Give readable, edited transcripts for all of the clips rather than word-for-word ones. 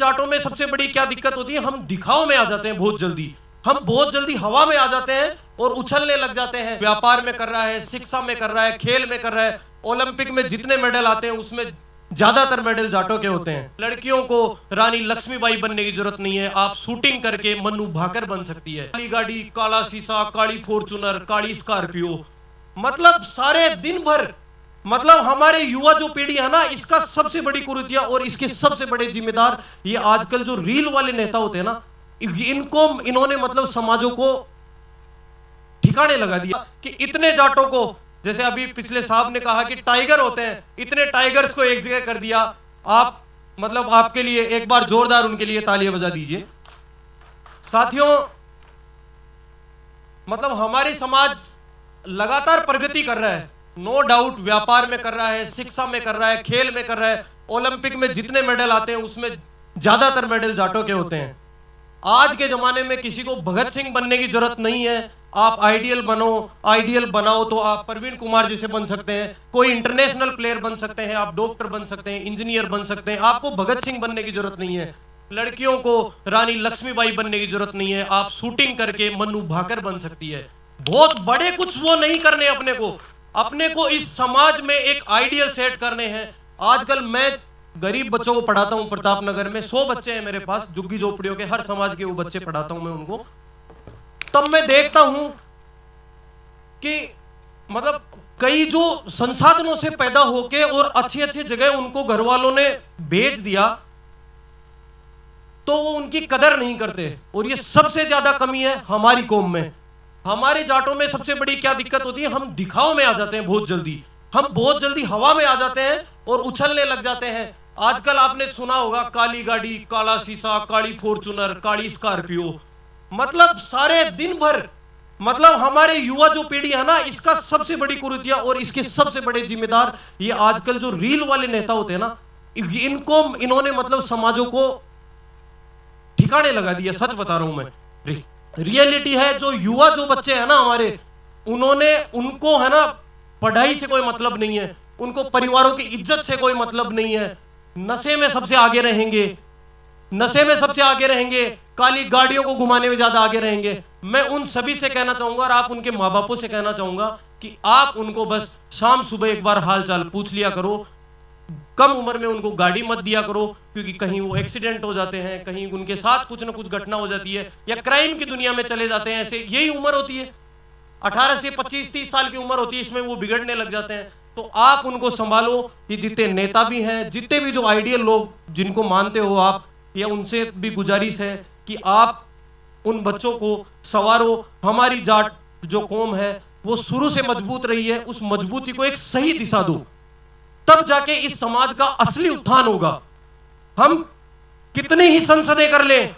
जाटों में सबसे बड़ी क्या दिक्कत होती है, हम दिखाव में आ जाते हैं बहुत जल्दी। हम बहुत जल्दी हवा में आ जाते हैं और उछलने लग जाते हैं। व्यापार में कर रहा है, शिक्षा में कर रहा है, खेल में कर रहा है। ओलंपिक में जितने मेडल आते हैं उसमें ज्यादातर मेडल जाटों के होते हैं। लड़कियों को रानी लक्ष्मीबाई बनने की जरूरत नहीं है, आप शूटिंग करके मन्नू भाकर बन सकती है। काली गाड़ी, काला शीशा, काली फॉर्च्यूनर, काली स्कॉर्पियो, मतलब सारे दिन भर, मतलब हमारे युवा जो पीढ़ी है ना, इसका सबसे बड़ी कुरीतियां और इसके सबसे बड़े जिम्मेदार ये आजकल जो रील वाले नेता होते हैं ना, इन्होंने मतलब समाजों को ठिकाने लगा दिया कि इतने जाटों को, जैसे अभी पिछले साहब ने कहा कि टाइगर होते हैं, इतने टाइगर्स को एक जगह कर दिया। आप मतलब आपके लिए एक बार जोरदार उनके लिए तालियां बजा दीजिए। साथियों, मतलब हमारी समाज लगातार प्रगति कर रहा है, नो डाउट। व्यापार में कर रहा है, शिक्षा में कर रहा है, खेल में कर रहा है। ओलंपिक में जितने मेडल आते हैं उसमें ज्यादातर मेडल जाटों के होते हैं। आज के जमाने में किसी को भगत सिंह बनने की जरूरत नहीं है। आप आइडियल बनाओ तो आप प्रवीण कुमार जैसे बन सकते हैं, कोई इंटरनेशनल प्लेयर बन सकते हैं, आप डॉक्टर बन सकते हैं, इंजीनियर बन सकते हैं। आपको भगत सिंह बनने की जरूरत नहीं है। लड़कियों को रानी लक्ष्मीबाई बनने की जरूरत नहीं है, आप शूटिंग करके मन्नू भाकर बन सकती है। बहुत बड़े कुछ वो नहीं करने, अपने को इस समाज में एक आइडियल सेट करने हैं। आजकल मैं गरीब बच्चों को पढ़ाता हूं प्रतापनगर में, 100 बच्चे हैं मेरे पास, झुग्गी झोपड़ियों के, हर समाज के वो बच्चे पढ़ाता हूं मैं उनको। तब मैं देखता हूं कि मतलब कई जो संसाधनों से पैदा होके और अच्छी अच्छी जगह उनको घर वालों ने भेज दिया, तो वो उनकी कदर नहीं करते। और ये सबसे ज्यादा कमी है हमारी कौम में। हमारे जाटों में सबसे बड़ी क्या दिक्कत होती है, हम दिखाव में आ जाते हैं बहुत जल्दी। हम बहुत जल्दी हवा में आ जाते हैं और उछलने लग जाते हैं। आजकल आपने सुना होगा काली गाड़ी, काला शीशा, काली फॉर्च्यूनर, काली स्कॉर्पियो, मतलब सारे दिन भर, मतलब हमारे युवा जो पीढ़ी है ना, इसका सबसे बड़ी कुरीतियां और इसके सबसे बड़े जिम्मेदार ये आजकल जो रील वाले नेता होते हैं ना, इन्होंने मतलब समाजों को ठिकाने लगा दिया। सच बता रहा हूं मैं, रियलिटी है। जो युवा जो बच्चे हैं ना हमारे, उनको है ना पढ़ाई से कोई मतलब नहीं है, उनको परिवारों की इज्जत से कोई मतलब नहीं है। नशे में सबसे आगे रहेंगे, काली गाड़ियों को घुमाने में ज्यादा आगे रहेंगे। मैं उन सभी से कहना चाहूंगा और आप उनके माँ बापों से कहना चाहूंगा कि आप उनको बस शाम सुबह एक बार हाल चाल पूछ लिया करो। कम उम्र में उनको गाड़ी मत दिया करो, क्योंकि कहीं वो एक्सीडेंट हो जाते हैं, कहीं उनके साथ कुछ ना कुछ घटना हो जाती है, या क्राइम की दुनिया में चले जाते हैं। ऐसे यही उम्र होती है, 18 से 25-30 साल की उम्र होती है, इसमें वो बिगड़ने लग जाते हैं। तो आप उनको संभालो। ये जितने नेता भी हैं, जितने भी जो आइडियल लोग जिनको मानते हो आप, या उनसे भी गुजारिश है कि आप उन बच्चों को संवारो। हमारी जाट जो कौम है वो शुरू से मजबूत रही है, उस मजबूती को एक सही दिशा दो, तब जाके इस समाज का असली उत्थान होगा। हम कितने ही संसदें कर लें,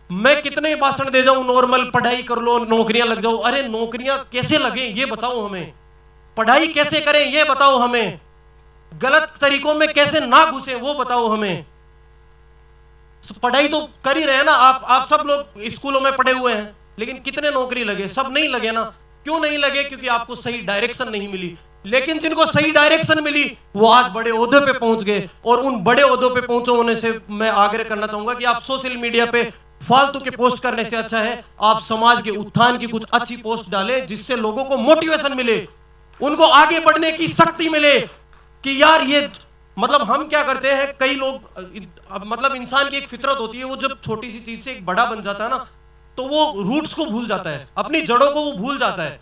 मैं कितने भाषण दे जाऊं, नॉर्मल पढ़ाई कर लो, नौकरियां लग जाओ। अरे नौकरियां कैसे लगे ये बताओ हमें, पढ़ाई कैसे करें ये बताओ हमें, गलत तरीकों में कैसे ना घुसे वो बताओ हमें। पढ़ाई तो कर ही रहे हैं ना आप सब लोग स्कूलों में पढ़े हुए हैं, लेकिन कितने नौकरी लगे? सब नहीं लगे ना। क्यों नहीं लगे? क्योंकि आपको सही डायरेक्शन नहीं मिली। लेकिन जिनको सही डायरेक्शन मिली वो आज बड़े ओहदे पे पहुंच गए। और उन बड़े ओहदों पे पहुंचे होने से मैं आग्रह करना चाहूंगा कि आप सोशल मीडिया पे फालतू के पोस्ट करने से अच्छा है आप समाज के उत्थान की कुछ अच्छी पोस्ट डालें, जिससे लोगों को मोटिवेशन मिले, उनको आगे बढ़ने की शक्ति मिले। कि यार ये मतलब हम क्या करते हैं, कई लोग, मतलब इंसान की एक फितरत होती है, वो जब छोटी सी चीज से एक बड़ा बन जाता है ना, तो वो रूट्स को भूल जाता है, अपनी जड़ों को वो भूल जाता है।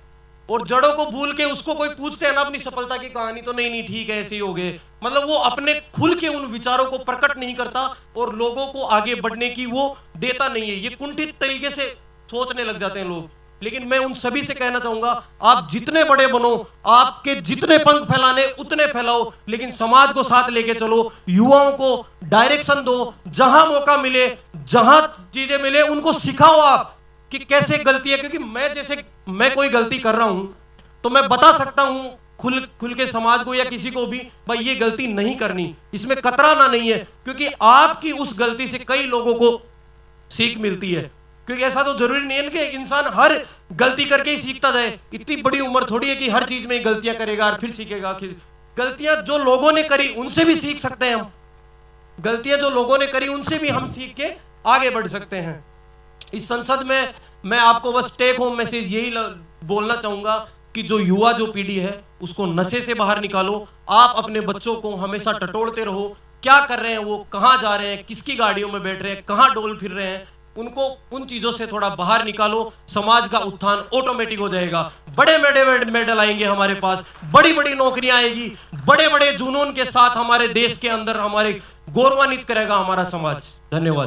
और जड़ों को भूल के उसको कोई पूछते हैं ना अपनी सफलता की कहानी, तो नहीं ठीक है ऐसे ही हो गए। मतलब वो अपने खुल के उन विचारों को प्रकट नहीं करता और लोगों को आगे बढ़ने की वो देता नहीं है। ये कुंठित तरीके से सोचने लग जाते हैं लोग। लेकिन मैं उन सभी से कहना चाहूंगा, आप जितने बड़े बनो, आपके जितने पंख फैलाने उतने फैलाओ, लेकिन समाज को साथ लेके चलो। युवाओं को डायरेक्शन दो, जहां मौका मिले, जहां चीजें मिले उनको सिखाओ आप कि कैसे गलती है। क्योंकि मैं कोई गलती कर रहा हूं तो मैं बता सकता हूं खुल के समाज को या किसी को भी, भाई ये गलती नहीं करनी, इसमें कतराना नहीं है। क्योंकि आपकी उस गलती से कई लोगों को सीख मिलती है। क्योंकि ऐसा तो जरूरी नहीं है कि इंसान हर गलती करके ही सीखता जाए। इतनी बड़ी उम्र थोड़ी है कि हर चीज में गलतियां करेगा और फिर सीखेगा। गलतियां जो लोगों ने करी उनसे भी सीख सकते हैं हम। गलतियां जो लोगों ने करी उनसे भी हम सीख के आगे बढ़ सकते हैं। इस संसद में मैं आपको बस टेक होम मैसेज यही बोलना चाहूंगा कि जो युवा जो पीढ़ी है उसको नशे से बाहर निकालो। आप अपने बच्चों को हमेशा टटोलते रहो, क्या कर रहे हैं वो, कहां जा रहे हैं, किसकी गाड़ियों में बैठ रहे हैं, कहां डोल फिर रहे हैं, उनको उन चीजों से थोड़ा बाहर निकालो। समाज का उत्थान ऑटोमेटिक हो जाएगा। बड़े बड़े मेडल आएंगे हमारे पास, बड़ी बड़ी नौकरियां आएगी, बड़े बड़े जुनून के साथ हमारे देश के अंदर हमारे गौरवान्वित करेगा हमारा समाज। धन्यवाद।